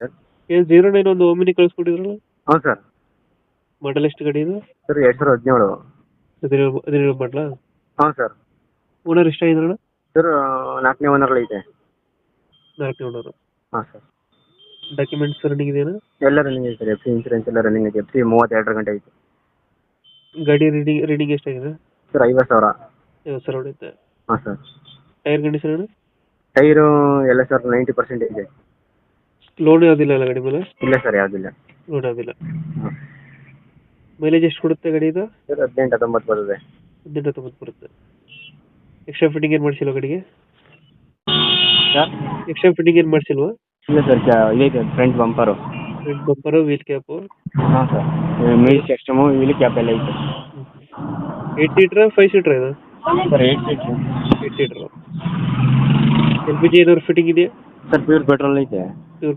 Sir. ಏನು 09 ಒಂದು Omni ಕಳಿಸ್ಕೊಟ್ಟಿದ್ರಲ್ಲ, ಹ್ಞೂ ಸರ್. ಮಾಡಲ್ ಎಷ್ಟು ಗಾಡಿ ಇದು? ಸರ್ 2017. 17 ಮಾಡಲಾ? ಹ್ಞೂ ಸರ್. ಓನರ್ ಎಷ್ಟಾಗಿದ್ರಣ್ಣ? ಸರ್ 4ನೇ ಓನರ್ ಐತೆ. 4ನೇ ಓನರು. ಹಾಂ ಸರ್. ಡಾಕ್ಯುಮೆಂಟ್ಸ್ ರನ್ನಿಂಗ್ ಇದೆಯಾ? ಎಲ್ಲ ರನ್ನಿಂಗ್ ಐತೆ ಸರ್. ಎಫ್ ಸಿ ಇನ್ಸೂರೆನ್ಸ್ ಎಲ್ಲ ರನ್ನಿಂಗ್ ಐತೆ. ಎಫ್ ಸಿ 32 ಗಂಟೆ ಐತೆ. ಗಾಡಿ ರೀಡಿಂಗ್ ಎಷ್ಟಾಗಿದೆ? ಸರ್ 50,000. 50,000 ಹೊಡೆಯುತ್ತೆ. ಹಾಂ ಸರ್. ಟೈರ್ ಕಂಡೀಷನ್ ಅಣ್ಣ? ಟೈರು ಎಲ್ಲ ಸರ್ 90% ಇದೆ. ಲೋನ್ ಯಾವುದಿಲ್ಲ ಅಲ್ಲ ಗಾಡಿ ಮೇಲೆ? ಇಲ್ಲ ಸರ್, ಯಾವುದಿಲ್ಲ. ಲೋನ್ ಯಾವುದಿಲ್ಲ. ಹಾಂ ಮೈಲೇಜ್ ಎಷ್ಟು ಕೊಡುತ್ತೆ ಗಾಡಿ ಇದು? ಸರ್ 18-19 ಬರ್ತದೆ. 18-19 ಬರುತ್ತೆ. ಎಕ್ಸ್ಟ್ರಾ ಫಿಟ್ಟಿಂಗ್ ಏನು ಮಾಡಿಸಿಲ್ವ ಗಾಡಿಗೆ? ಸರ್ ಎಕ್ಸ್ಟ್ರಾ ಫಿಟ್ಟಿಂಗ್ ಏನು ಮಾಡಿಸಿಲ್ವಾ? ಇಲ್ಲ ಸರ್, ಇದೈತೆ front bumper. Front bumper, wheel cap. ಹಾಂ sir. Music system, wheel cap ಎಲ್ಲ ಐತೆ. 8 ಸೀಟ್ರಾ 5 ಸೀಟ್ರಾ ಇದು? Sir 8 seater. 8 ಸೀಟ್ರು. LPG ಏನಾದ್ರು ಫಿಟ್ಟಿಂಗ್ ಇದೆಯಾ? ಸರ್ ಪ್ಯೂರ್ ಪೆಟ್ರೋಲ್ ಐತೆ. ಪ್ಯೂರ್